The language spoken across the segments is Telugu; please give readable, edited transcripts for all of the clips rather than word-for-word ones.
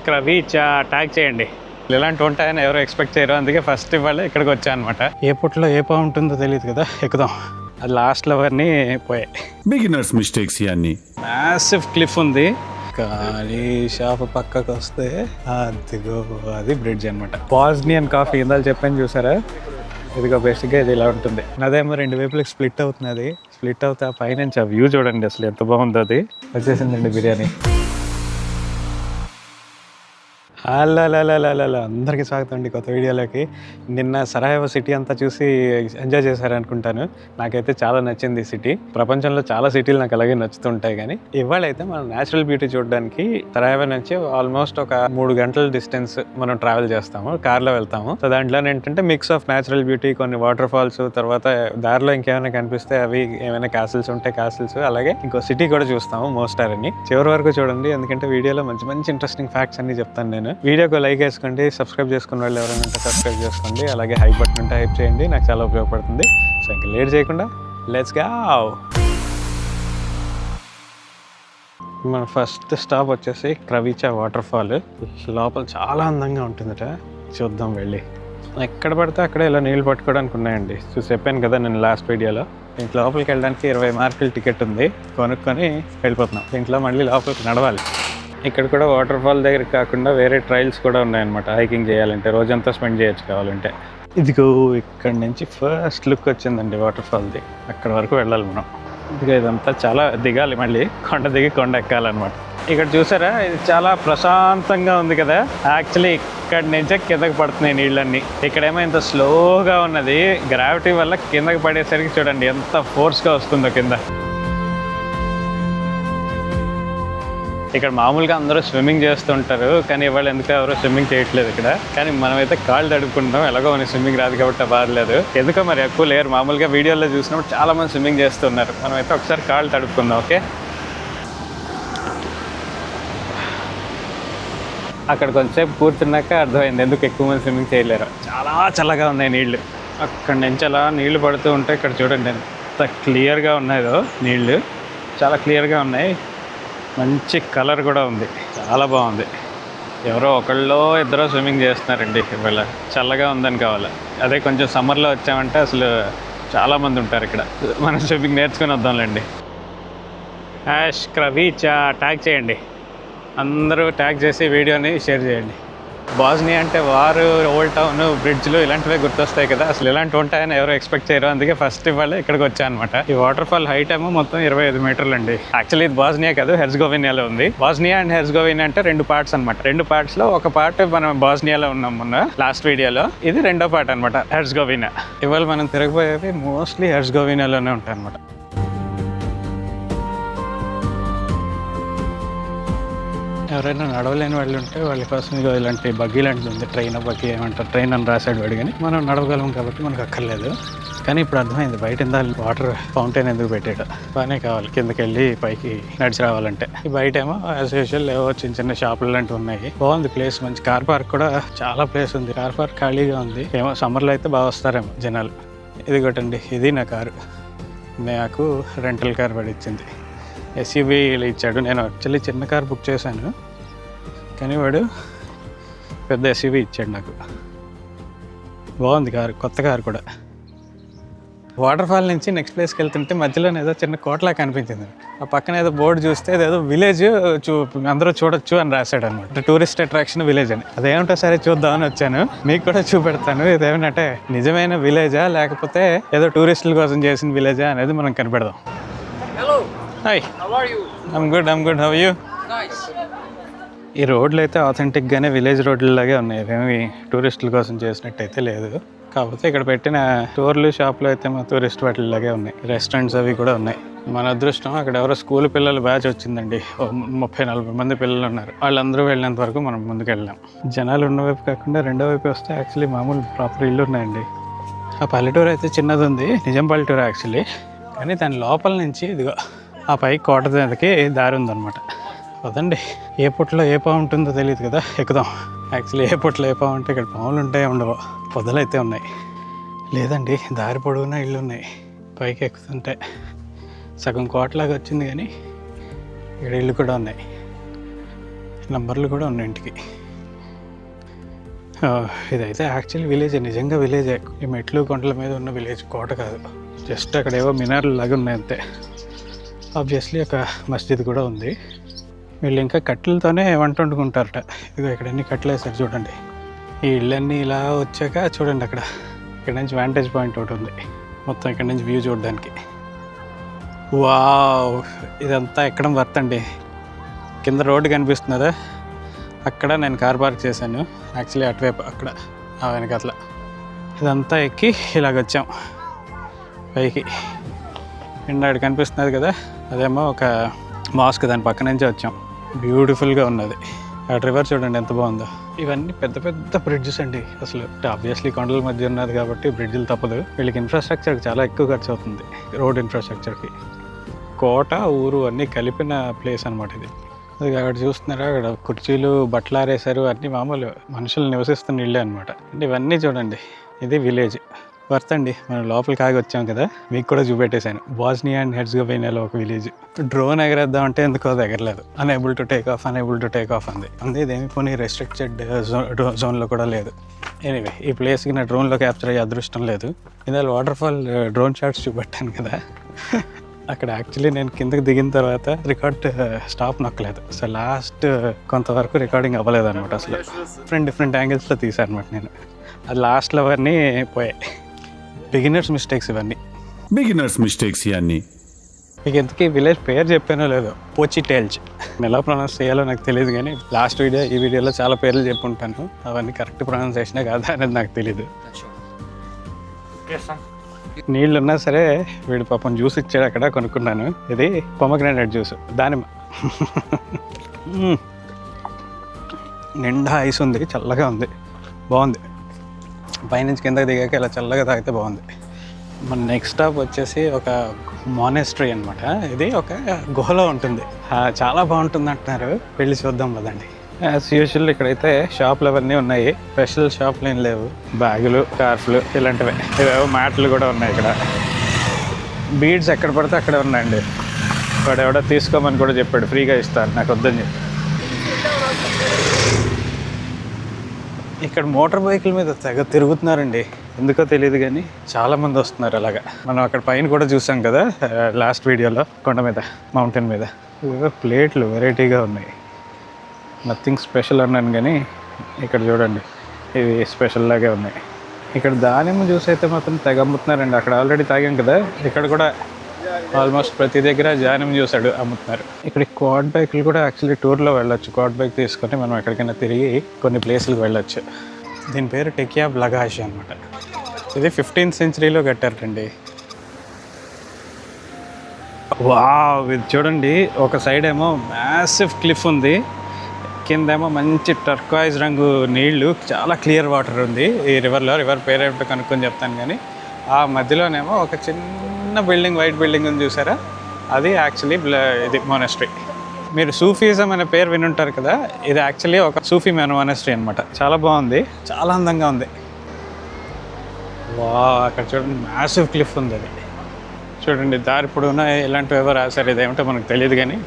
క్రవీచా ట్యాగ్ చేయండి. ఇలాంటి ఉంటాయని ఎవరు ఎక్స్పెక్ట్ చేయరు, అందుకే ఫస్ట్ ఇవాళ ఇక్కడికి వచ్చా అనమాట. ఏ పుట్లో ఏ పా ఉంటుందో తెలియదు కదా, ఎక్కుదాం. అది లాస్ట్లో అవన్నీ పోయాయి. బిగినర్స్ మిస్టేక్స్ ఇవన్నీ. మ్యాసివ్ క్లిఫ్ ఉంది, కానీ షాప్ పక్కకు వస్తే అదిగో అది బ్రిడ్జ్ అనమాట. బాస్నియన్ కాఫీ ఇందాక చెప్పాను చూసారా, ఇదిగో బేసిక్గా ఇది ఇలా ఉంటుంది. అదేమో రెండు వైపులకి స్ప్లిట్ అవుతుంది. అది స్ప్లిట్ అవుతే ఆ పైనుంచి ఆ వ్యూ చూడండి అసలు ఎంత బాగుందో. అది వచ్చేసిందండి బిర్యానీ. అందరికీ స్వాగతం అండి కొత్త వీడియోలోకి. నిన్న సరాయవో సిటీ అంతా చూసి ఎంజాయ్ చేశారనుకుంటాను. నాకైతే చాలా నచ్చింది ఈ సిటీ. ప్రపంచంలో చాలా సిటీలు నాకు అలాగే నచ్చుతుంటాయి, కానీ ఇవాళైతే మనం న్యాచురల్ బ్యూటీ చూడడానికి సరాయవో నుంచి ఆల్మోస్ట్ ఒక 3 గంటల డిస్టెన్స్ మనం ట్రావెల్ చేస్తాము, కార్లో వెళ్తాము. సో దాంట్లో ఏంటంటే మిక్స్ ఆఫ్ న్యాచురల్ బ్యూటీ, కొన్ని వాటర్ ఫాల్స్, తర్వాత దారిలో ఇంకేమైనా కనిపిస్తే అవి, ఏమైనా క్యాసిల్స్ ఉంటే క్యాసిల్స్, అలాగే ఇంకో సిటీ కూడా చూస్తాము, మోస్టార్ అని. చివరి వరకు చూడండి, ఎందుకంటే వీడియోలో మంచి మంచి ఇంట్రెస్టింగ్ ఫ్యాక్ట్స్ అన్ని చెప్తాను నేను. వీడియోకి లైక్ వేసుకోండి, సబ్స్క్రైబ్ చేసుకున్న వాళ్ళు ఎవరైనా ఉంటే సబ్స్క్రైబ్ చేసుకోండి, అలాగే హైప్ బటన్ ఉంటే హైప్ చేయండి, నాకు చాలా ఉపయోగపడుతుంది. సో ఇంకా లేట్ చేయకుండా లెట్స్ గో. మన ఫస్ట్ స్టాప్ వచ్చేసి క్రవీచా వాటర్ ఫాల్. లోపల చాలా అందంగా ఉంటుందట, చూద్దాం వెళ్ళి. ఎక్కడ పడితే అక్కడ ఇలా నీళ్ళు పట్టుకోవడానికి ఉన్నాయండి. చూసి చెప్పాను కదా నేను లాస్ట్ వీడియోలో. దీంట్లో లోపలికి వెళ్ళడానికి 20 మార్కులు టికెట్ ఉంది, కొనుక్కొని వెళ్ళిపోతున్నాం. దీంట్లో మళ్ళీ లోపలికి నడవాలి. ఇక్కడ కూడా వాటర్ ఫాల్ దగ్గర కాకుండా వేరే ట్రైల్స్ కూడా ఉన్నాయన్నమాట, హైకింగ్ చేయాలంటే, రోజంతా స్పెండ్ చేయొచ్చు కావాలంటే. ఇదిగో ఇక్కడ నుంచి ఫస్ట్ లుక్ వచ్చిందండి వాటర్ ఫాల్ది. అక్కడ వరకు వెళ్ళాలి మనం. ఇదిగో ఇదంతా చాలా దిగాలి, మళ్ళీ కొండ దిగి కొండ ఎక్కాలన్నమాట. ఇక్కడ చూసారా, ఇది చాలా ప్రశాంతంగా ఉంది కదా. యాక్చువల్లీ ఇక్కడ నుంచే కిందకి పడుతున్నాయి నీళ్ళన్నీ. ఇక్కడేమో ఇంత స్లోగా ఉన్నది, గ్రావిటీ వల్ల కిందకి పడేసరికి చూడండి ఎంత ఫోర్స్గా వస్తుందో కింద. ఇక్కడ మామూలుగా అందరూ స్విమ్మింగ్ చేస్తుంటారు, కానీ ఇవాళ ఎందుకు ఎవరు స్విమ్మింగ్ చేయట్లేదు ఇక్కడ. కానీ మనమైతే కాళ్ళు తడుపుకుంటాం, ఎలాగో మనకి స్విమ్మింగ్ రాదు కాబట్టి బాధలేదు. ఎందుకో మరి ఎక్కువ లేరు. మామూలుగా వీడియోలో చూసినప్పుడు చాలా మంది స్విమ్మింగ్ చేస్తున్నారు. మనమైతే ఒకసారి కాళ్ళు తడుపుకుందాం. ఓకే, అక్కడ కొంచెంసేపు కూర్చున్నాక అర్థమైంది ఎందుకు ఎక్కువ మంది స్విమ్మింగ్ చేయలేరు. చాలా చల్లగా ఉన్నాయి నీళ్లు. అక్కడి నుంచి అలా నీళ్లు పడుతూ ఉంటాయి. ఇక్కడ చూడండి ఎంత క్లియర్గా ఉన్నాయో నీళ్లు, చాలా క్లియర్గా ఉన్నాయి. మంచి కలర్ కూడా ఉంది, చాలా బాగుంది. ఎవరో ఒకళ్ళో ఇద్దరో స్విమ్మింగ్ చేస్తున్నారండి ఇవాళ, చల్లగా ఉందని కావాలి. అదే కొంచెం సమ్మర్లో వచ్చామంటే అసలు చాలామంది ఉంటారు ఇక్కడ. మనం స్విమ్మింగ్ నేర్చుకుని వద్దాంలేండి. క్రవీచా ట్యాగ్ చేయండి, అందరూ ట్యాగ్ చేసి వీడియోని షేర్ చేయండి. బాస్నియా అంటే వారు, ఓల్డ్ టౌన్, బ్రిడ్జ్లు ఇలాంటివే గుర్తొస్తాయి కదా. అసలు ఇలాంటివి ఉంటాయని ఎవరు ఎక్స్పెక్ట్ చేయరు, అందుకే ఫస్ట్ ఇవాళ ఇక్కడికి వచ్చా అనమాట. ఈ వాటర్ ఫాల్ హైట్ ఏమో మొత్తం 25 మీటర్లు అండి. యాక్చువల్లీ ఇది బాస్నియా కాదు, హెర్జగోవినాలో ఉంది. బాస్నియా అండ్ హెర్జగోవినా అంటే 2 పార్ట్స్ అనమాట. 2 పార్ట్స్లో ఒక పార్ట్ మనం బాస్నియాలో ఉన్నాం మొన్న లాస్ట్ వీడియోలో, ఇది రెండో పార్ట్ అనమాట, హెర్జగోవినా. ఇవాళ మనం తిరగబోయేవి మోస్ట్లీ హెర్జగోవినాలోనే ఉంటాయి అనమాట. ఎవరైనా నడవలేని వాళ్ళు ఉంటే వాళ్ళ కోసం ఇదిగో ఇలాంటి బగ్గీ లాంటిది ఉంది. బగ్గీ ఏమంటారు, ట్రైన్ అని రాశాడు వాడు, కానీ మనం నడవగలం కాబట్టి మనకు అక్కర్లేదు. కానీ ఇప్పుడు అర్థమైంది బయట ఇందా వాటర్ ఫౌంటైన్ ఎందుకు పెట్టాడు. బాగానే కావాలి కిందకి వెళ్ళి పైకి నడిచి రావాలంటే. ఈ బయట ఏమో యాజ్ యూజువల్ ఏవో చిన్న చిన్న షాపులు లాంటివి ఉన్నాయి. బాగుంది ప్లేస్, మంచి కార్ పార్క్ కూడా చాలా ప్లేస్ ఉంది. కార్ పార్క్ ఖాళీగా ఉంది. ఏమో సమ్మర్లో అయితే బాగా వస్తారేమో జనాలు. ఇది కొట్టండి, ఇది నా కారు. నాకు రెంటల్ కార్ పడిచ్చింది, ఎస్యూవీ ఇచ్చాడు. నేను యాక్చువల్లీ చిన్న కార్ బుక్ చేశాను, కానీ వాడు పెద్ద ఎస్యూవీ ఇచ్చాడు నాకు. బాగుంది కారు, కొత్త కారు కూడా. వాటర్ ఫాల్ నుంచి నెక్స్ట్ ప్లేస్కి వెళ్తుంటే మధ్యలో ఏదో చిన్న కోటలా కనిపించింది. ఆ పక్కన ఏదో బోర్డు చూస్తే ఏదో విలేజ్ అందరూ చూడొచ్చు అని రాశాడు అనమాట. టూరిస్ట్ అట్రాక్షన్ విలేజ్ అని. అదేమంటో సరే చూద్దామని వచ్చాను, మీకు కూడా చూపెడతాను. ఇదేమంటే నిజమైన విలేజా లేకపోతే ఏదో టూరిస్టుల కోసం చేసిన విలేజా అనేది మనం కనిపెడదాం. Hi, I'm good, how you? ఈ రోడ్లు అయితే ఆథెంటిక్గానే విలేజ్ రోడ్లలాగే ఉన్నాయి, ఏమి టూరిస్టుల కోసం చేసినట్టయితే లేదు. కాకపోతే ఇక్కడ పెట్టిన స్టోర్లు, షాపులు అయితే మా టూరిస్ట్ వాటిలాగే ఉన్నాయి. రెస్టారెంట్స్ అవి కూడా ఉన్నాయి. మన అదృష్టం అక్కడ ఎవరో స్కూల్ పిల్లల బ్యాచ్ వచ్చిందండి, 30-40 మంది పిల్లలు ఉన్నారు. వాళ్ళందరూ వెళ్ళినంత వరకు మనం ముందుకు వెళ్ళాం. జనాలు ఉన్న వైపు కాకుండా రెండో వైపు వస్తే యాక్చువల్లీ మామూలు ప్రాపర్ ఇల్లు ఉన్నాయండి. ఆ పల్లెటూరు అయితే చిన్నది ఉంది, నిజం పల్లెటూరు యాక్చువల్లీ, కానీ దాని లోపల నుంచి ఇదిగో ఆ పైకి కోట మీదకి దారి ఉందన్నమాట. వదండి, ఏ పుట్లో ఏ పాము ఉంటుందో తెలియదు కదా, ఎక్కుదాం. యాక్చువల్లీ ఏ పుట్లో ఏ పాము ఉంటే ఇక్కడ పాములు ఉంటాయో ఉండవో, పొదలైతే ఉన్నాయి. లేదండి, దారి పొడవునా ఇళ్ళు ఉన్నాయి. పైకి ఎక్కుతుంటే సగం కోటలాగా వచ్చింది, కానీ ఇక్కడ ఇళ్ళు కూడా ఉన్నాయి. నంబర్లు కూడా ఉన్నాయి ఇంటికి. ఇదైతే యాక్చువల్లీ విలేజే, నిజంగా విలేజే. ఈ మెట్లు కొండల మీద ఉన్న విలేజ్, కోట కాదు. జస్ట్ అక్కడ ఏవో మినార్లు లాగా ఉన్నాయి అంతే. ఆబ్వియస్లీ ఒక మస్జిద్ కూడా ఉంది. వీళ్ళు ఇంకా కట్టెలతోనే వంట వండుకుంటారట. ఇదిగో ఇక్కడ అన్ని కట్టెలు వేసారు చూడండి. ఈ ఇళ్ళన్నీ ఇలా వచ్చాక చూడండి అక్కడ, ఇక్కడ నుంచి వ్యాంటేజ్ పాయింట్ ఒకటి ఉంది, మొత్తం ఇక్కడ నుంచి వ్యూ చూడడానికి. వావ్, ఇదంతా ఎక్కడం వర్త్ అండి. కింద రోడ్డు కనిపిస్తున్నదా, అక్కడ నేను కార్ పార్క్ చేశాను. యాక్చువల్లీ అటువైపు అక్కడ వెనకట్ల ఇదంతా ఎక్కి ఇలాగొచ్చాం పైకి. ఎండాడు కనిపిస్తున్నది కదా, అదేమో ఒక మాస్క్, దాని పక్క నుంచే వచ్చాం. బ్యూటిఫుల్గా ఉన్నది. ఆ రివర్ చూడండి ఎంత బాగుందో. ఇవన్నీ పెద్ద పెద్ద బ్రిడ్జెస్ అండి. అసలు ఆబ్వియస్లీ కొండల మధ్య ఉన్నది కాబట్టి బ్రిడ్జిలు తప్పదు. వీళ్ళకి ఇన్ఫ్రాస్ట్రక్చర్కి చాలా ఎక్కువ ఖర్చు అవుతుంది, రోడ్ ఇన్ఫ్రాస్ట్రక్చర్కి. కోట ఊరు అన్నీ కలిపిన ప్లేస్ అనమాట ఇది. అది అక్కడ చూస్తున్నారా, అక్కడ కుర్చీలు, బట్టలు ఆరేశారు, అన్నీ మామూలు మనుషులు నివసిస్తున్న ఇళ్ళే అనమాట. అంటే ఇవన్నీ చూడండి, ఇది విలేజ్ వర్త్ అండి. మనం లోపలికి ఆగి వచ్చాం కదా, మీకు కూడా చూపెట్టేశాను. బోస్నియా అండ్ హెర్జగోవినాలో ఒక విలేజ్. డ్రోన్ ఎగరేద్దామంటే ఎందుకో ఎగరలేదు. అనేబుల్ టు టేక్ ఆఫ్ అంది. ఇదేమి పోనీ రెస్ట్రిక్టెడ్ జోన్లో కూడా లేదు. ఎనీవే, ఈ ప్లేస్కి నా డ్రోన్లో క్యాప్చర్ అయ్యే అదృష్టం లేదు. ఇందులో వాటర్ ఫాల్ డ్రోన్ షాట్స్ చూపెట్టాను కదా, అక్కడ యాక్చువల్లీ నేను కిందకి దిగిన తర్వాత రికార్డ్ స్టాప్ నొక్కలేదు. సో లాస్ట్ కొంతవరకు రికార్డింగ్ అవ్వలేదు అనమాట. అసలు డిఫరెంట్ యాంగిల్స్లో తీసాను అనమాట నేను. అది లాస్ట్లో అవన్నీ పోయాయి. బిగినర్స్ మిస్టేక్స్ ఇవన్నీ. మీకు ఎందుకు ఈ విలేజ్ పేరు చెప్పానో లేదో, పోచిటేల్జ్. ఎలా ప్రొనౌన్స్ చేయాలో నాకు తెలియదు, కానీ లాస్ట్ ఈ వీడియోలో చాలా పేర్లు చెప్పుంటాను. అవన్నీ కరెక్ట్ ప్రొనౌన్సియేషనే కాదా అనేది నాకు తెలీదు. నీళ్ళు ఉన్నా సరే వీడు పాపం జ్యూస్ ఇచ్చాడు అక్కడ, కొనుక్కున్నాను. ఇది పొమగ్రానేట్ జ్యూస్, దానిమ్మ. నిండా ఐస్ ఉంది, చల్లగా ఉంది, బాగుంది. పైనుంచి కిందకి దిగాక ఇలా చల్లగా తాగితే బాగుంది. మన నెక్స్ట్ స్టాప్ వచ్చేసి ఒక మానెస్ట్రీ అనమాట. ఇది ఒక గుహలో ఉంటుంది, చాలా బాగుంటుంది అంటున్నారు. వెళ్ళి చూద్దాం కదండి. యాజ్ యూజువల్ ఇక్కడైతే షాపులు అవన్నీ ఉన్నాయి. స్పెషల్ షాపులు ఏం లేవు. బ్యాగులు, స్కార్ఫ్లు ఇలాంటివి. ఇవేవో మ్యాట్లు కూడా ఉన్నాయి ఇక్కడ. బీడ్స్ ఎక్కడ పడితే అక్కడే ఉన్నాయండి. వాడు ఎవడో తీసుకోమని కూడా చెప్పాడు, ఫ్రీగా ఇస్తారు, నాకు వద్దని చెప్పి. ఇక్కడ మోటార్ బైకుల మీద తెగ తిరుగుతున్నారండి, ఎందుకో తెలియదు కానీ చాలామంది వస్తున్నారు అలాగా. మనం అక్కడ పైన కూడా చూసాం కదా లాస్ట్ వీడియోలో, కొండ మీద, మౌంటైన్ మీద. ప్లేట్లు వెరైటీగా ఉన్నాయి. నథింగ్ స్పెషల్ అన్నాను కానీ ఇక్కడ చూడండి, ఇవి స్పెషల్ లాగే ఉన్నాయి. ఇక్కడ దానిమ్మ జ్యూస్ అయితే మాత్రం తెగ అమ్ముతున్నారండి. అక్కడ ఆల్రెడీ తాగాం కదా, ఇక్కడ కూడా ఆల్మోస్ట్ ప్రతి దగ్గర దానిమ్మ జ్యూస్ అమ్ముతున్నారు. ఇక్కడ క్వాడ్ బైక్లు కూడా యాక్చువల్లీ టూర్లో వెళ్ళొచ్చు. క్వాడ్ బైక్ తీసుకొని మనం ఎక్కడికైనా తిరిగి కొన్ని ప్లేసులకు వెళ్ళొచ్చు. దీని పేరు టెకియా బ్లగాషి అనమాట. ఇది 15th centuryలో కట్టారండి. వావ్, ఇది చూడండి, ఒక సైడ్ ఏమో మ్యాసివ్ క్లిఫ్ ఉంది, కిందేమో మంచి టర్కాయిజ్ రంగు నీళ్లు, చాలా క్లియర్ వాటర్ ఉంది ఈ రివర్లో. రివర్ పేరేంటో కనుక్కొని చెప్తాను. కానీ ఆ మధ్యలోనేమో ఒక చిన్న బిల్డింగ్, వైట్ బిల్డింగ్ ఉంది చూసారా, అది యాక్చువల్లీ ఇది మానెస్ట్రీ. మీరు సూఫీజం అనే పేరు వినుంటారు కదా, ఇది యాక్చువల్లీ ఒక సూఫీ మానెస్ట్రీ అనమాట. చాలా బాగుంది, చాలా అందంగా ఉంది. వా, అక్కడ చూడండి మ్యాసివ్ క్లిఫ్ ఉంది. అది చూడండి, దారి పొడవునా ఇలాంటివి ఎవరు రాశారు, ఇదేమిటో మనకు తెలియదు కానీ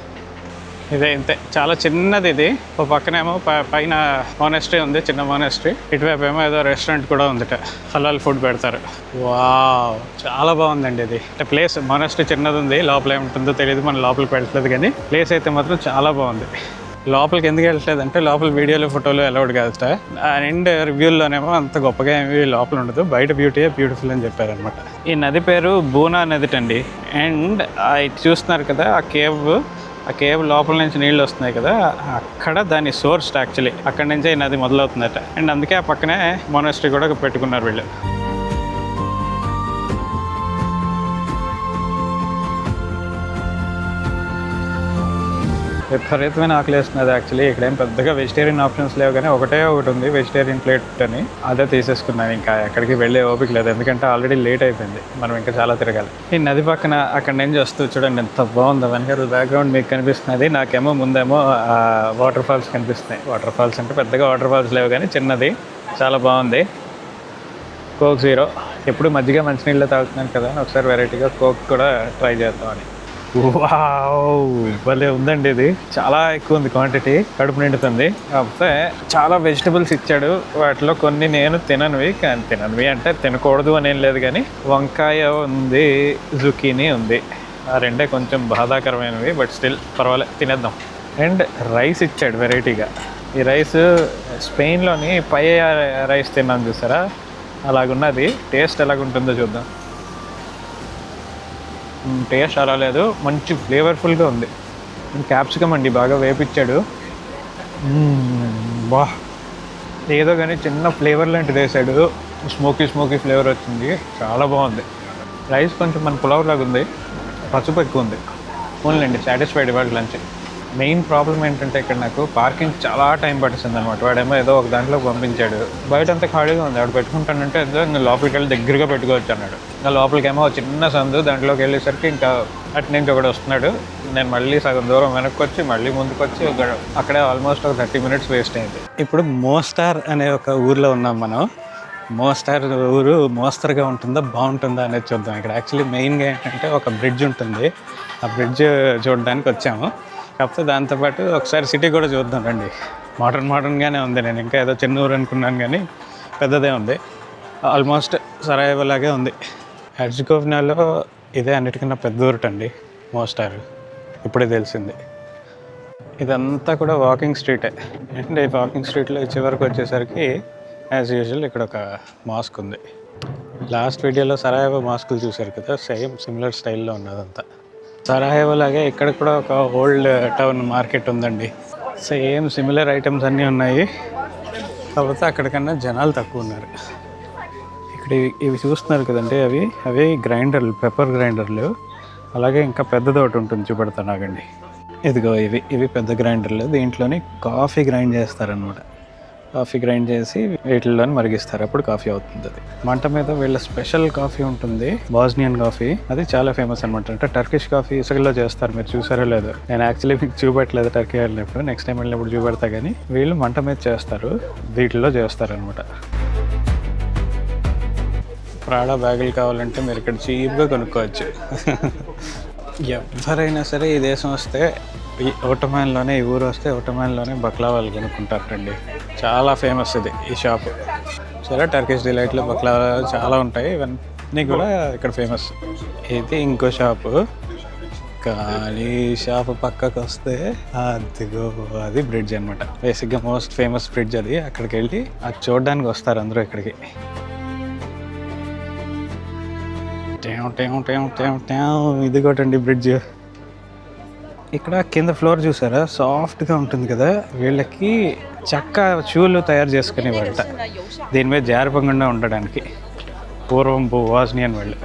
ఇదే ఇంతే, చాలా చిన్నది. ఇది ఒక పక్కనేమో పైన మానెస్ట్రీ ఉంది, చిన్న మానెస్ట్రీ. ఇటువైపు ఏమో ఏదో రెస్టారెంట్ కూడా ఉందిట, హలాల్ ఫుడ్ పెడతారు. వావ్, చాలా బాగుందండి ఇది. అంటే ప్లేస్, మానెస్ట్రీ చిన్నది ఉంది, లోపల ఏముంటుందో తెలియదు, మనం లోపలికి వెళ్ళట్లేదు. కానీ ప్లేస్ అయితే మాత్రం చాలా బాగుంది. లోపలికి ఎందుకు వెళ్ళట్లేదు అంటే లోపల వీడియోలు, ఫోటోలు అలౌడ్ కాదుట. అండ్ రివ్యూల్లోనేమో అంత గొప్పగా ఏమి లోపల ఉండదు, బయట బ్యూటిఫుల్ అని చెప్పారనమాట. ఈ నది పేరు బూనా నది అండి. అండ్ ఇది చూస్తున్నారు కదా, ఆ కేవ్ లోపల నుంచి నీళ్ళు వస్తున్నాయి కదా, అక్కడ దాని సోర్స్ యాక్చువల్లీ అక్కడ నుంచే ఈ నది మొదలవుతుందట. అండ్ అందుకే ఆ పక్కనే మొనాస్ట్రీ కూడా పెట్టుకున్నారు వీళ్ళు. విపరీతమైన ఆకలి వేస్తున్నది యాక్చువల్లీ. ఇక్కడ ఏం పెద్దగా వెజిటేరియన్ ఆప్షన్స్ లేవు, కానీ ఒకటి ఉంది వెజిటేరియన్ ప్లేట్ అని, అదే తీసేసుకున్నాను. ఇంకా ఎక్కడికి వెళ్ళే ఓపిక లేదు, ఎందుకంటే ఆల్రెడీ లేట్ అయిపోయింది, మనం ఇంకా చాలా తిరగాలి. ఈ నది పక్కన అక్కడ నుంచి వస్తూ చూడండి ఎంత బాగుందో. వెనకాల బ్యాక్గ్రౌండ్ మీకు కనిపిస్తున్నది, నాకేమో ముందేమో వాటర్ ఫాల్స్ కనిపిస్తున్నాయి. వాటర్ ఫాల్స్ అంటే పెద్దగా వాటర్ ఫాల్స్ లేవు, కానీ చిన్నది, చాలా బాగుంది. కోక్ జీరో, ఎప్పుడు మజ్జిగ మంచినీళ్ళలో తాగుతున్నాను కదా, ఒకసారి వెరైటీగా కోక్ కూడా ట్రై చేద్దామని. వావ్, భలే ఉందండి. ఇది చాలా ఎక్కువ ఉంది క్వాంటిటీ, కడుపు నిండుతుంది. కాకపోతే చాలా వెజిటబుల్స్ ఇచ్చాడు. వాటిలో కొన్ని నేను తిననివి అంటే తినకూడదు అని ఏం లేదు, కానీ వంకాయ ఉంది, జుకీనీ ఉంది. ఆ రెండే కొంచెం బాధాకరమైనవి, బట్ స్టిల్ పర్వాలేదు, తినేద్దాం. అండ్ రైస్ ఇచ్చాడు వెరైటీగా. ఈ రైస్ స్పెయిన్లోని పై రైస్ తిన్నాను చూసారా, అలాగున్నది. టేస్ట్ ఎలాగుంటుందో చూద్దాం. టేస్ట్ అలా లేదు, మంచి ఫ్లేవర్ఫుల్గా ఉంది. క్యాప్సికమ్ అండి, బాగా వేపిచ్చాడు. బా, ఏదో కానీ చిన్న ఫ్లేవర్ లాంటిది వేసాడు, స్మోకీ ఫ్లేవర్ వచ్చింది, చాలా బాగుంది. రైస్ కొంచెం మన పులావ్ లాగా ఉంది, పసుపు ఎక్కువ ఉంది. ఓన్లేండి, సాటిస్ఫైడ్ ఇవాళ లంచ్. మెయిన్ ప్రాబ్లం ఏంటంటే ఇక్కడ నాకు పార్కింగ్ చాలా టైం పడుతుంది అనమాట. వాడేమో ఏదో ఒక దాంట్లో పంపించాడు, బయట అంతా ఖాళీగా ఉంది. వాడు పెట్టుకుంటానంటే ఏదో లోపలికి వెళ్ళి దగ్గరగా పెట్టుకోవచ్చు అన్నాడు. ఇంకా లోపలికేమో చిన్న సందు, దాంట్లోకి వెళ్ళేసరికి ఇంకా అటు నుంచి ఒకటి వస్తున్నాడు. నేను మళ్ళీ సగం దూరం వెనక్కి వచ్చి మళ్ళీ ముందుకు వచ్చి అక్కడే ఆల్మోస్ట్ ఒక 30 minutes వేస్ట్ అయింది. ఇప్పుడు మోస్టార్ అనే ఒక ఊర్లో ఉన్నాం మనం. మోస్టార్ ఊరు మోస్తరుగా ఉంటుందా బాగుంటుందా అనేది చూద్దాం. ఇక్కడ యాక్చువల్లీ మెయిన్గా ఏంటంటే ఒక బ్రిడ్జ్ ఉంటుంది, ఆ బ్రిడ్జ్ చూడడానికి వచ్చాము. కాకపోతే దాంతోపాటు ఒకసారి సిటీ కూడా చూద్దాం రండి. మోడర్న్గానే ఉంది. నేను ఇంకా ఏదో చిన్న ఊరు అనుకున్నాను, కానీ పెద్దదే ఉంది. ఆల్మోస్ట్ సరాయవో లాగే ఉంది. హెర్జగోవినాలో ఇదే అన్నిటికన్నా పెద్ద ఊరుటండి మోస్టార్, ఇప్పుడే తెలిసింది. ఇదంతా కూడా వాకింగ్ స్ట్రీటే. అంటే ఈ వాకింగ్ స్ట్రీట్లో చివరికి వచ్చేసరికి యాజ్ యూజువల్ ఇక్కడ ఒక మాస్క్ ఉంది. లాస్ట్ వీడియోలో సరాయవో మాస్కులు చూశారు కదా, సేమ్ సిమిలర్ స్టైల్లో ఉన్నదంతా. సరాయవో లాగే ఇక్కడ కూడా ఒక ఓల్డ్ టౌన్ మార్కెట్ ఉందండి. సేమ్ సిమిలర్ ఐటమ్స్ అన్నీ ఉన్నాయి, కాకపోతే అక్కడికన్నా జనాలు తక్కువ ఉన్నారు. ఇక్కడ ఇవి చూస్తున్నారు కదండి, అవి గ్రైండర్లు, పెప్పర్ గ్రైండర్లు. అలాగే ఇంకా పెద్దది ఒకటి ఉంటుంది, చూపెడతాను ఆగండి. ఇదిగో ఇవి పెద్ద గ్రైండర్లు. దీంట్లోని కాఫీ గ్రైండ్ చేస్తారనమాట. కాఫీ గ్రైండ్ చేసి వీటిల్లో మరిగిస్తారు, అప్పుడు కాఫీ అవుతుంది. అది మంట మీద వీళ్ళ స్పెషల్ కాఫీ ఉంటుంది, బాస్నియన్ కాఫీ. అది చాలా ఫేమస్ అనమాట. అంటే టర్కిష్ కాఫీ ఇసుకలో చేస్తారు, మీరు చూసారో లేదో. నేను యాక్చువల్లీ మీకు చూపెట్టలేదు టర్కీ వెళ్ళినప్పుడు, నెక్స్ట్ టైం వెళ్ళినప్పుడు చూపెడతా. కానీ వీళ్ళు మంట మీద చేస్తారు, వీటిల్లో చేస్తారనమాట. ప్రాడా బ్యాగులు కావాలంటే మీరు ఇక్కడ చీప్గా కొనుక్కోవచ్చు. ఎవరైనా సరే ఈ దేశం వస్తే, ఈ ఓటమాన్లోనే, ఈ ఊరు వస్తే ఓటమాన్లోనే బక్లావాలు కొనుక్కుంటారండి. చాలా ఫేమస్ ఇది, ఈ షాపు. చాలా టర్కిష్ డిలైట్లు, బక్లావాలు చాలా ఉంటాయి. ఇవన్నీ కూడా ఇక్కడ ఫేమస్. ఇది ఇంకో షాపు. కానీ షాపు పక్కకు వస్తే అదిగో, అది బ్రిడ్జ్ అనమాట. బేసిక్గా మోస్ట్ ఫేమస్ బ్రిడ్జ్ అది. అక్కడికి వెళ్ళి అది చూడడానికి వస్తారు అందరూ ఇక్కడికి. ఇది కొట్టండి బ్రిడ్జ్. ఇక్కడ కింద ఫ్లోర్ చూసారా, సాఫ్ట్గా ఉంటుంది కదా. వీళ్ళకి చెక్క షూలు తయారు చేసుకునేవాళ్ళట, దీని మీద జారిపోకుండా ఉండడానికి. పూర్వం వాస్నియన్ వాళ్ళు.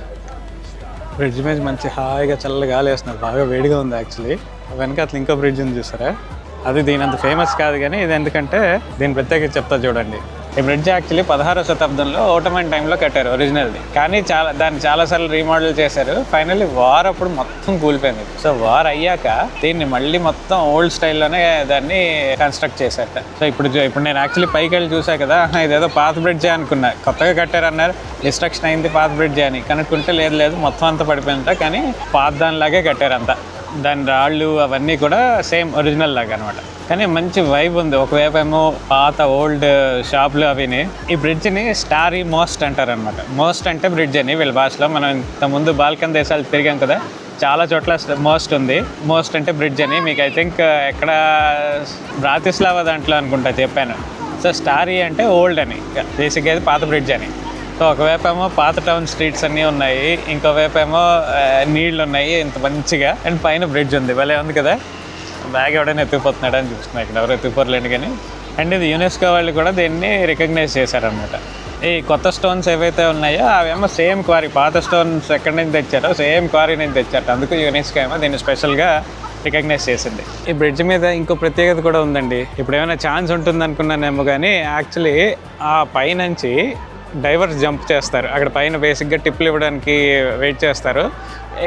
బ్రిడ్జ్ మీద మంచి హాయిగా చల్లగా గాలి వేస్తున్నారు, బాగా వేడిగా ఉంది యాక్చువల్లీ. వెనక అట్లా ఇంకో బ్రిడ్జ్ ఉంది చూసారా, అది దీని అంత ఫేమస్ కాదు, కానీ ఇది ఎందుకంటే దీని ప్రత్యేకత చెప్తా చూడండి. ఈ బ్రిడ్జ్ యాక్చువల్లీ 16వ శతాబ్దంలో ఓటమన్ టైంలో కట్టారు ఒరిజినల్ది. కానీ దాన్ని చాలాసార్లు రీమోడల్ చేశారు. ఫైనల్లీ వార్ అప్పుడు మొత్తం కూలిపోయింది. సో వార్ అయ్యాక దీన్ని మళ్ళీ మొత్తం ఓల్డ్ స్టైల్లోనే దాన్ని కన్స్ట్రక్ట్ చేశారట. సో ఇప్పుడు నేను యాక్చువల్లీ పైకి వెళ్ళి చూసా కదా, ఇదేదో పాత బ్రిడ్జే అనుకున్నా. కొత్తగా కట్టారన్నారు, డిస్ట్రక్షన్ అయింది పాత బ్రిడ్జే అని. కనుక్కుంటే లేదు మొత్తం అంతా పడిపోయిందంట. కానీ పాత దానిలాగే కట్టారంతా. దాని రాళ్ళు అవన్నీ కూడా సేమ్ ఒరిజినల్ లాగా అనమాట. కానీ మంచి వైబ్ ఉంది. ఒకవైపు ఏమో పాత ఓల్డ్ షాపులు అవిని. ఈ బ్రిడ్జ్ని స్టారీ మోస్ట్ అంటారనమాట. మోస్ట్ అంటే బ్రిడ్జ్ అని వీళ్ళ భాషలో. మనం ఇంతకుముందు బాల్కన్ దేశాలు తిరిగాం కదా, చాలా చోట్ల మోస్ట్ ఉంది. మోస్ట్ అంటే బ్రిడ్జ్ అని. మీకు ఐ థింక్ ఎక్కడ బ్రాతిస్లావా దాంట్లో అనుకుంటా చెప్పాను. సో స్టారీ అంటే ఓల్డ్ అని, బేసిక్గా అయితే పాత బ్రిడ్జ్ అని. సో ఒకవైపు ఏమో పాత టౌన్ స్ట్రీట్స్ అన్నీ ఉన్నాయి, ఇంకోవైపు ఏమో నీళ్ళు ఉన్నాయి ఇంత మంచిగా. అండ్ పైన బ్రిడ్జ్ ఉంది, భలే ఉంది కదా. బ్యాగ్ ఎవడైనా ఎత్తుకుపోతున్నాడు అని చూస్తున్నా, ఇక్కడ ఎవరు ఎత్తుకుపోరలేండి. కానీ అండ్ ఇది యునెస్కో వాళ్ళు కూడా దీన్ని రికగ్నైజ్ చేశారనమాట. ఈ కొత్త స్టోన్స్ ఏవైతే ఉన్నాయో అవేమో సేమ్ క్వారీ, పాత స్టోన్స్ ఎక్కడి నుంచి తెచ్చారో సేమ్ క్వారీ నుంచి తెచ్చారు. అందుకు యునెస్కో ఏమో దీన్ని స్పెషల్గా రికగ్నైజ్ చేసింది. ఈ బ్రిడ్జ్ మీద ఇంకో ప్రత్యేకత కూడా ఉందండి. ఇప్పుడు ఏమైనా ఛాన్స్ ఉంటుంది అనుకున్నానేమో, కానీ యాక్చువల్లీ ఆ పైనుంచి డైవర్స్ జంప్ చేస్తారు. అక్కడ పైన బేసిక్గా టిప్పులు ఇవ్వడానికి వెయిట్ చేస్తారు.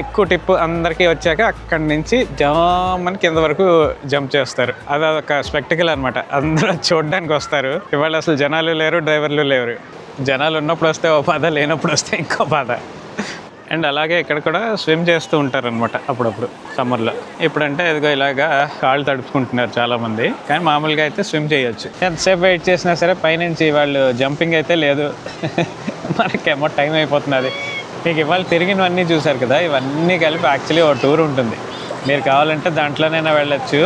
ఎక్కువ టిప్పు అందరికీ వచ్చాక అక్కడి నుంచి జామని కింద వరకు జంప్ చేస్తారు. అది ఒక స్పెక్టికల్ అనమాట. అందరూ చూడడానికి వస్తారు. ఇవాళ అసలు జనాలు లేరు, డ్రైవర్లు లేరు. జనాలు ఉన్నప్పుడు వస్తే ఓ బాధ, లేనప్పుడు వస్తే ఇంకో బాధ. అండ్ అలాగే ఇక్కడ కూడా స్విమ్ చేస్తూ ఉంటారనమాట అప్పుడప్పుడు సమ్మర్లో. ఇప్పుడంటే ఇదిగో ఇలాగా కాళ్ళు తడుపుకుంటున్నారు చాలామంది, కానీ మామూలుగా అయితే స్విమ్ చేయొచ్చు. ఎంతసేపు వెయిట్ చేసినా సరే పైనుంచి వాళ్ళు జంపింగ్ అయితే లేదు. మనకేమో టైం అయిపోతున్నది. మీకు ఇవాళ తిరిగినవన్నీ చూసారు కదా, ఇవన్నీ కలిపి యాక్చువల్లీ ఓ టూర్ ఉంటుంది. మీరు కావాలంటే దాంట్లోనైనా వెళ్ళొచ్చు,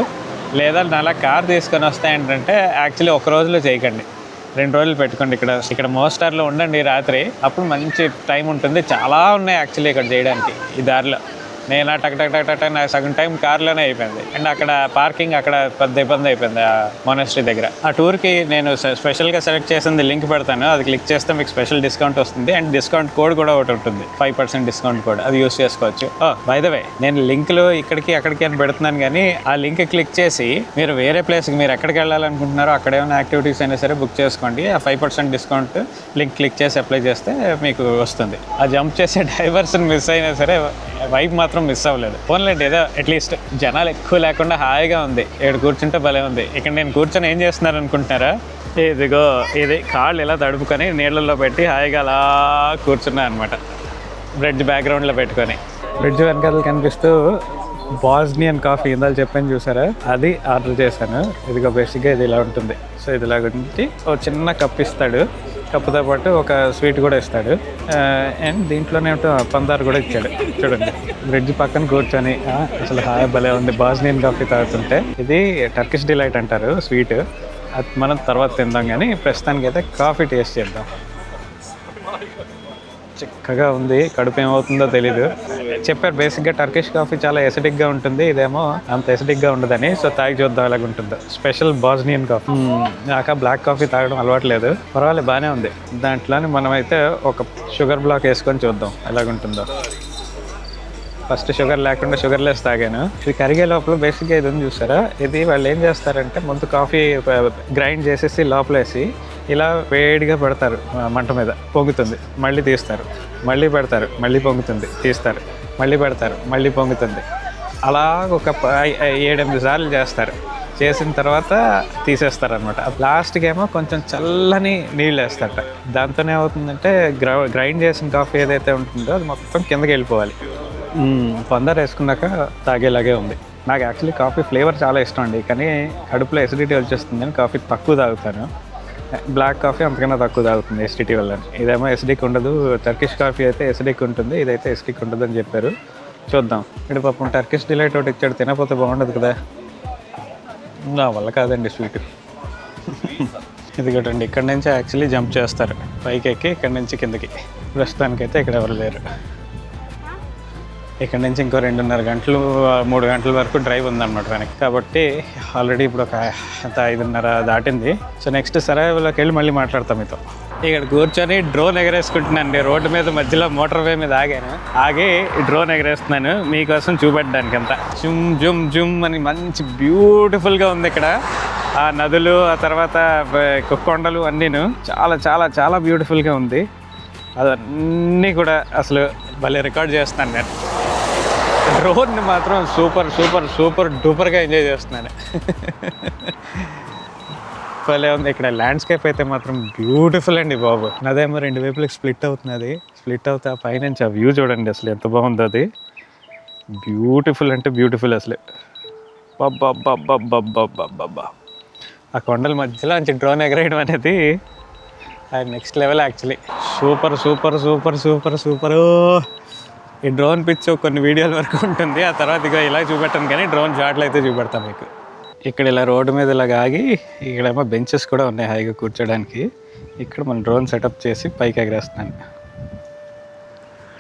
లేదా నాలా కార్ తీసుకొని వస్తే ఏంటంటే యాక్చువల్లీ ఒక రోజులో చేయకండి, 2 రోజులు పెట్టుకోండి. ఇక్కడ మోస్టార్లో ఉండండి రాత్రి, అప్పుడు మంచి టైం ఉంటుంది. చాలా ఉన్నాయి యాక్చువల్లీ ఇక్కడ చేయడానికి ఈ దారిలో. నేను టక్ నా సగం టైం కార్లోనే అయిపోయింది. అండ్ అక్కడ పార్కింగ్ అక్కడ పెద్ద ఇబ్బంది అయిపోయింది ఆ మొనాస్ట్రీ దగ్గర. ఆ టూర్కి నేను స్పెషల్గా సెలెక్ట్ చేసింది లింక్ పెడతాను, అది క్లిక్ చేస్తే మీకు స్పెషల్ డిస్కౌంట్ వస్తుంది. అండ్ డిస్కౌంట్ కోడ్ కూడా ఒకటి ఉంటుంది, 5% డిస్కౌంట్ కోడ్, అది యూస్ చేసుకోవచ్చు. బై ద వే, నేను లింక్లు ఇక్కడికి అక్కడికి అని పెడుతున్నాను, కానీ ఆ లింక్ క్లిక్ చేసి మీరు వేరే ప్లేస్కి మీరు ఎక్కడికి వెళ్ళాలనుకుంటున్నారో అక్కడ ఏమైనా యాక్టివిటీస్ అయినా సరే బుక్ చేసుకోండి. ఆ 5% డిస్కౌంట్ లింక్ క్లిక్ చేసి అప్లై చేస్తే మీకు వస్తుంది. ఆ జంప్ చేసే డైవర్షన్ మిస్ అయినా సరే వైబ్ మాత్రం మిస్ అవ్వలేదు. ఫోన్లేండి, ఏదో అట్లీస్ట్ జనాలు ఎక్కువ లేకుండా హాయిగా ఉంది. ఇక్కడ కూర్చుంటే భలే ఉంది. ఇక్కడ నేను కూర్చొని ఏం చేస్తున్నారు అనుకుంటున్నారా, ఇదిగో ఇది కాళ్ళు ఇలా తడుపుకొని నీళ్ళల్లో పెట్టి హాయిగా అలా కూర్చున్నా అనమాట, బ్రిడ్జ్ బ్యాక్గ్రౌండ్లో పెట్టుకొని. బ్రిడ్జ్ వెనకాల కనిపిస్తూ బాస్నియన్ కాఫీ ఇందాక చెప్పాను చూసారా, అది ఆర్డర్ చేశాను. ఇదిగో బేసిక్గా ఇది ఇలా ఉంటుంది. సో ఇది ఇలా గురించి ఒక చిన్న కప్ ఇస్తాడు, కప్పుతో పాటు ఒక స్వీట్ కూడా ఇస్తాడు. అండ్ దీంట్లోనే పందారు కూడా ఇచ్చాడు. చూడండి, బ్రిడ్జ్ పక్కన కూర్చొని అసలు హాయ్ భలే ఉంది బాస్నియన్ కాఫీ తాగుతుంటే. ఇది టర్కిష్ డిలైట్ అంటారు స్వీట్, అది మనం తర్వాత తిందాం, కానీ ప్రస్తుతానికి అయితే కాఫీ టేస్ట్ చేద్దాం. చిక్కగా ఉంది, కడుపు ఏమవుతుందో తెలీదు. చెప్పారు బేసిక్గా టర్కిష్ కాఫీ చాలా ఎసిడిక్గా ఉంటుంది, ఇదేమో అంత ఎసిడిక్గా ఉండదని. సో తాగి చూద్దాం ఎలాగ ఉంటుందో. Special Bosnian coffee. నాకు బ్లాక్ కాఫీ తాగడం అలవాట్లేదు, పర్వాలేదు బాగానే ఉంది. దాంట్లోని మనమైతే ఒక షుగర్ బ్లాక్ వేసుకొని చూద్దాం ఎలాగుంటుందో. ఫస్ట్ షుగర్ లేకుండా షుగర్లెస్ తాగాను. ఇది కరిగే లోపల బేసిక్గా ఇది ఉంది చూసారా, ఇది వాళ్ళు ఏం చేస్తారంటే ముందు కాఫీ గ్రైండ్ చేసేసి లోపలేసి ఇలా వేడిగా పెడతారు మంట మీద, పొంగుతుంది, మళ్ళీ తీస్తారు, మళ్ళీ పెడతారు, మళ్ళీ పొంగుతుంది, తీస్తారు, మళ్ళీ పెడతారు, మళ్ళీ పొంగుతుంది. అలా ఒక 7-8 సార్లు చేస్తారు. చేసిన తర్వాత తీసేస్తారు అనమాట. లాస్ట్కి ఏమో కొంచెం చల్లని నీళ్ళు వేస్తారట. దాంతో ఏమవుతుందంటే గ్రైండ్ చేసిన కాఫీ ఏదైతే ఉంటుందో అది మొత్తం కిందకి వెళ్ళిపోవాలి. పందారు వేసుకున్నాక తాగేలాగే ఉంది. నాకు యాక్చువల్లీ కాఫీ ఫ్లేవర్ చాలా ఇష్టం అండి, కానీ కడుపులో ఎసిడిటీ వచ్చేస్తుంది అని కాఫీ తక్కువ తాగుతాను. బ్లాక్ కాఫీ అంతకన్నా తక్కువ తాగుతుంది ఎసిడిటీ వల్ల. ఇదేమో ఎసిడిక్ ఉండదు, టర్కిష్ కాఫీ అయితే ఎసిడిక్ ఉంటుంది, ఇదైతే ఎసిడిక్ ఉండదు అని చెప్పారు. చూద్దాం. ఇక్కడ పాపం టర్కిష్ డిలైట్ ఒకటి ఇచ్చాడు, తినకపోతే బాగుండదు కదా. నా వల్ల కాదండి స్వీట్. ఇదిగోటండి, ఇక్కడ నుంచి యాక్చువల్లీ జంప్ చేస్తారు పైకి ఎక్కి, ఇక్కడ నుంచి కిందకి. ప్రస్తుతానికైతే ఇక్కడ ఎవరు లేరు. ఇక్కడ నుంచి ఇంకో 2.5 గంటలు 3 గంటల వరకు డ్రైవ్ ఉందన్నమాట వెనక్కి. కాబట్టి ఆల్రెడీ ఇప్పుడు ఒక 5:30 దాటింది. సో నెక్స్ట్ సరైవలోకి వెళ్ళి మళ్ళీ మాట్లాడతాం మీతో. ఇక్కడ కూర్చొని డ్రోన్ ఎగరేసుకుంటున్నాను. రోడ్డు మీద మధ్యలో మోటార్ వే మీద ఆగి డ్రోన్ ఎగరేస్తున్నాను మీకోసం చూపెట్టడానికి. అంతా జుమ్ జుమ్ జుమ్ అని మంచి బ్యూటిఫుల్గా ఉంది ఇక్కడ. ఆ నదులు, ఆ తర్వాత కొండలు అన్నీను చాలా చాలా చాలా బ్యూటిఫుల్గా ఉంది. అదన్నీ కూడా అసలు భలే రికార్డ్ చేస్తున్నాను నేను. డ్రోన్ని మాత్రం సూపర్ సూపర్ సూపర్ డూపర్గా ఎంజాయ్ చేస్తున్నాను. భలే ఉంది. ఇక్కడ ల్యాండ్స్కేప్ అయితే మాత్రం బ్యూటిఫుల్ అండి బాబు. అదేమో 2 వైపులకి స్ప్లిట్ అవుతున్నది. స్ప్లిట్ అవుతే ఆ పైనుంచి ఆ వ్యూ చూడండి అసలు ఎంత బాగుందో. అది బ్యూటిఫుల్ అంటే బ్యూటిఫుల్ అసలు. బాబ్బా ఆ కొండల మధ్యలో నుంచి డ్రోన్ ఎగరేయడం అనేది అది next level actually. Super super super super super. ఈ డ్రోన్ పిచ్ కొన్ని వీడియోల వరకు ఉంటుంది, ఆ తర్వాత ఇక ఇలా చూపెట్టాను, కానీ డ్రోన్ షాట్లు అయితే చూపెడతాను మీకు. ఇక్కడ ఇలా రోడ్డు మీద ఇలాగ ఆగి, ఇక్కడేమో బెంచెస్ కూడా ఉన్నాయి హాయిగా కూర్చోడానికి. ఇక్కడ మనం డ్రోన్ సెటప్ చేసి పైకి ఎగరేస్తున్నాను.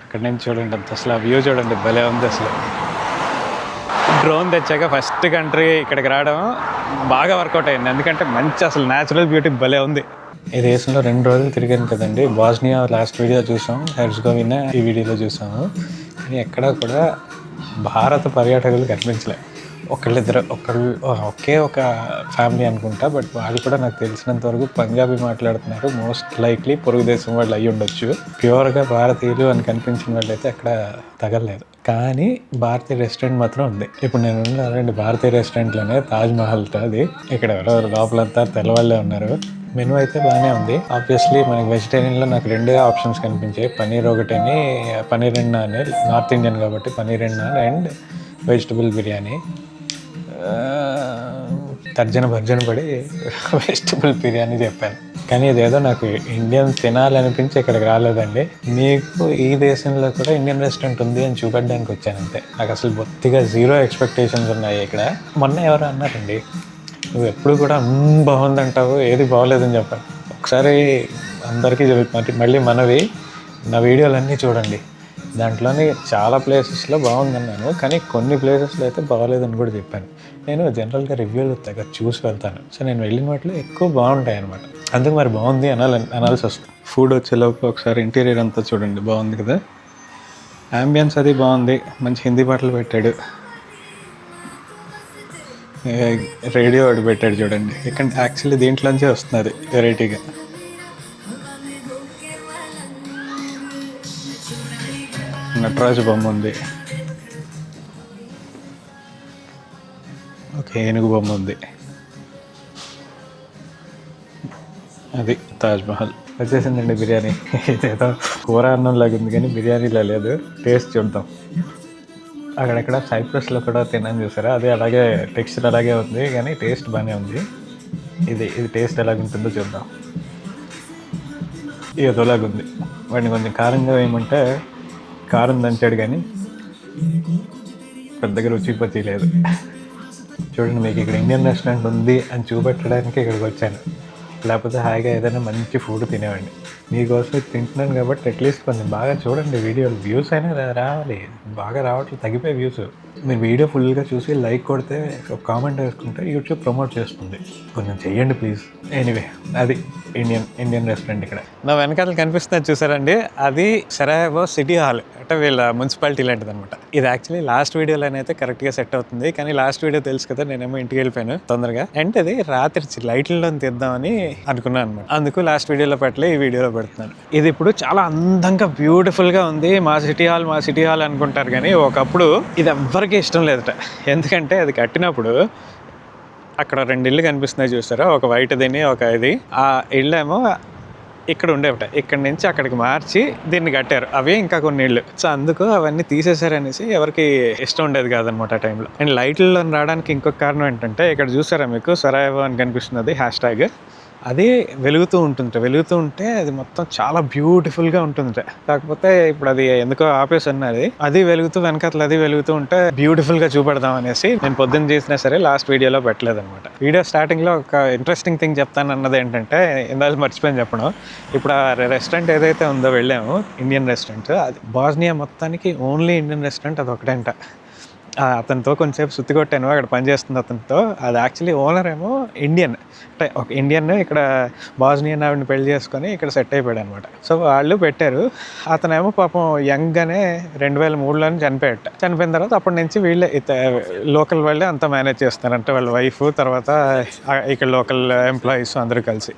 ఇక్కడ నుంచి చూడండి అంత అసలు ఆ వ్యూ చూడండి, భలే ఉంది అసలు. డ్రోన్ తెచ్చాక ఫస్ట్ కంట్రీ ఇక్కడికి రావడం బాగా వర్కౌట్ అయింది, ఎందుకంటే మంచి అసలు న్యాచురల్ బ్యూటీ భలే ఉంది. ఈ దేశంలో 2 రోజులు తిరిగాను కదండి. బాస్నియా లాస్ట్ వీడియోలో చూసాం, హెర్జగోవినా ఈ వీడియోలో చూసాము. కానీ ఎక్కడా కూడా భారత పర్యాటకులు కనిపించలే. ఒకే ఒక ఫ్యామిలీ అనుకుంటా, బట్ వాళ్ళు కూడా నాకు తెలిసినంత వరకు పంజాబీ మాట్లాడుతున్నారు. మోస్ట్ లైక్లీ పొరుగు దేశం వాళ్ళు అయ్యి ఉండొచ్చు. ప్యూర్గా భారతీయులు అని కనిపించిన వాళ్ళు అయితే అక్కడ తగలలేదు. కానీ భారతీయ రెస్టారెంట్ మాత్రం ఉంది. ఇప్పుడు నేను ఉన్నానండి భారతీయ రెస్టారెంట్లోనే, తాజ్ మహల్ అది. ఇక్కడ ఎవరెవరు లోపలంతా తెల్లవాళ్ళే ఉన్నారు. మెనూ అయితే బాగానే ఉంది. ఆబ్వియస్లీ మనకి వెజిటేరియన్లో నాకు రెండే ఆప్షన్స్ కనిపించాయి. పన్నీర్ ఒకటని, paneer and naan, north Indian కాబట్టి paneer and naan and vegetable biryani. తర్జన భర్జన పడి వెజిటబుల్ బిర్యానీ చెప్పాను. కానీ ఇదేదో నాకు ఇండియన్ తినాలనిపించి ఇక్కడికి రాలేదండి. మీకు ఈ దేశంలో కూడా ఇండియన్ రెస్టారెంట్ ఉంది అని చూపెట్టడానికి వచ్చాను అంతే. నాకు అసలు బొత్తిగా జీరో ఎక్స్పెక్టేషన్స్ ఉన్నాయి ఇక్కడ. మొన్న ఎవరు అన్నారండి, నువ్వు ఎప్పుడు కూడా బాగుందంటావు, ఏది బాగోలేదని చెప్పాను. ఒకసారి అందరికీ మళ్ళీ మనవి, నా వీడియోలన్నీ చూడండి. దాంట్లోని చాలా ప్లేసెస్లో బాగుందన్నాను, కానీ కొన్ని ప్లేసెస్లో అయితే బాగోలేదని కూడా చెప్పాను. నేను జనరల్గా రివ్యూలు తెగ చూసి వెళ్తాను. సో నేను వెళ్ళిన వాటిలో ఎక్కువ బాగుంటాయి అనమాట. అందుకు మరి బాగుంది అనాల్సి వస్తుంది. ఫుడ్ వచ్చేలోపు ఒకసారి ఇంటీరియర్ అంతా చూడండి, బాగుంది కదా. యాంబియన్స్ అది బాగుంది. మంచి హిందీ పాటలు పెట్టాడు. రేడియో ఒకటి పెట్టాడు చూడండి. ఇక్కడ యాక్చువల్లీ దీంట్లోంచే వస్తున్నది వెరైటీగా. నటరాజు బొమ్మ ఉంది, ఒక ఏనుగు బొమ్మ ఉంది. అది తాజ్మహల్. వచ్చేసిందండి బిర్యానీ. ఇదేదో కూర అన్నం లాగా ఉంది కానీ బిర్యానీలో లేదు. టేస్ట్ చూద్దాం. అక్కడెక్కడ సైప్రస్లో కూడా తిన్నాను చూసారా, అది అలాగే టెక్స్చర్ అలాగే ఉంది కానీ టేస్ట్ బాగానే ఉంది. ఇది టేస్ట్ ఎలాగుంటుందో చూద్దాం. ఏదోలాగుంది. వాడిని కొంచెం కారంగా వేయమంటే కారం దంచాడు కానీ పెద్దగా రుచిపతి లేదు. చూడండి, మీకు ఇక్కడ ఇండియన్ రెస్టారెంట్ ఉంది అని చూపెట్టడానికి ఇక్కడికి వచ్చాను. లేకపోతే హాయిగా ఏదైనా మంచి ఫుడ్ తినేవాడిని. మీకోసం తింటున్నాను కాబట్టి అట్లీస్ట్ కొంచెం బాగా చూడండి వీడియోలు. వ్యూస్ అయినా రావాలి, బాగా రావట్లేదు, తగ్గిపోయి వ్యూస్. మీరు వీడియో ఫుల్గా చూసి లైక్ కొడితే, ఒక కామెంట్ వేసుకుంటే యూట్యూబ్ ప్రమోట్ చేస్తుంది. కొంచెం చెయ్యండి ప్లీజ్. ఎనీవే, అది ఇండియన్ రెస్టారెంట్. ఇక్కడ నా వెనకాల కనిపిస్తున్నది చూసారండి, అది సరాయవో సిటీ హాల్, అంటే వీళ్ళ మున్సిపాలిటీ లాంటిది అనమాట. ఇది యాక్చువల్లీ లాస్ట్ వీడియోలోనైతే కరెక్ట్గా సెట్ అవుతుంది, కానీ లాస్ట్ వీడియో తెలుసు కదా, నేనేమో ఇంటికి వెళ్ళిపోయాను తొందరగా. అంటే అది రాత్రి లైట్లలో తీద్దామని అనుకున్నాను అనమాట. అందుకు లాస్ట్ వీడియోలో పెట్టలే, ఈ వీడియోలో పెడుతున్నాను. ఇది ఇప్పుడు చాలా అందంగా బ్యూటిఫుల్గా ఉంది. మా సిటీ హాల్ అనుకుంటారు కానీ ఒకప్పుడు ఇది ఎవ్వరికీ ఇష్టం లేదట. ఎందుకంటే అది కట్టినప్పుడు అక్కడ 2 ఇళ్ళు కనిపిస్తున్నాయి చూస్తారా, ఒక వైట్దని ఒక ఇది. ఆ ఇళ్ళేమో ఇక్కడ ఉండేవట. ఇక్కడ నుంచి అక్కడికి మార్చి దీన్ని కట్టారు. అవే ఇంకా కొన్ని ఇళ్ళు. సో అందుకు అవన్నీ తీసేశారనేసి ఎవరికి ఇష్టం ఉండేది కాదనమాట ఆ టైంలో. అండ్ లైట్లలో రావడానికి ఇంకొక కారణం ఏంటంటే, ఇక్కడ చూసారా మీకు సరాయవో అని కనిపిస్తున్నది హ్యాష్. అది వెలుగుతూ ఉంటే అది మొత్తం చాలా బ్యూటిఫుల్గా ఉంటుంది. కాకపోతే ఇప్పుడు అది ఎందుకో ఆపేసి అది వెలుగుతూ వెనకాతలు అది వెలుగుతూ ఉంటే బ్యూటిఫుల్గా చూపెడదాం అనేసి నేను పొద్దున్న చేసినా సరే లాస్ట్ వీడియోలో పెట్టలేదన్నమాట. వీడియో స్టార్టింగ్లో ఒక ఇంట్రెస్టింగ్ థింగ్ చెప్తాను అన్నది ఏంటంటే, ఇందాక మర్చిపోయాను చెప్పడం. ఇప్పుడు ఆ రెస్టారెంట్ ఏదైతే ఉందో వెళ్ళాము, ఇండియన్ రెస్టారెంట్, అది బాస్నియా మొత్తానికి ఓన్లీ ఇండియన్ రెస్టారెంట్ అది ఒకటంట. అతనితో కొంచెంసేపు సుత్తి కొట్టాను, అక్కడ పనిచేస్తుంది అతనితో. అది యాక్చువల్లీ ఓనర్ ఏమో ఇండియన్, అంటే ఒక ఇండియన్ ఇక్కడ బాస్నియన్ ఆవిడని పెళ్లి చేసుకొని ఇక్కడ సెట్ అయిపోయాడు అనమాట. సో వాళ్ళు పెట్టారు. అతనేమో పాపం యంగ్గానే 2003లోనే చనిపోయిన తర్వాత అప్పటి నుంచి వీళ్ళే లోకల్ వాళ్ళే అంతా మేనేజ్ చేస్తున్నారు. అంటే వాళ్ళ వైఫ్, తర్వాత ఇక్కడ లోకల్ ఎంప్లాయీస్ అందరూ కలిసి.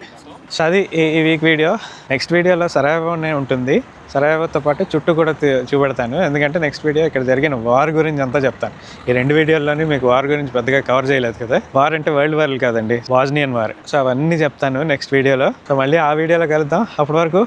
సో అది ఈ వీక్ వీడియో. నెక్స్ట్ వీడియోలో సరాయవోనే ఉంటుంది. సరాయవోతో పాటు చుట్టూ కూడా చూపెడతాను. ఎందుకంటే నెక్స్ట్ వీడియో ఇక్కడ జరిగిన వార్ గురించి అంతా చెప్తాను. ఈ 2 వీడియోల్లోని మీకు వార్ గురించి పెద్దగా కవర్ చేయలేదు కదా. వార్ అంటే వరల్డ్ వార్ కాదండి, బాస్నియన్ వార్. సో అవన్నీ చెప్తాను నెక్స్ట్ వీడియోలో. సో మళ్ళీ ఆ వీడియోలో కలుద్దాం. అప్పటి వరకు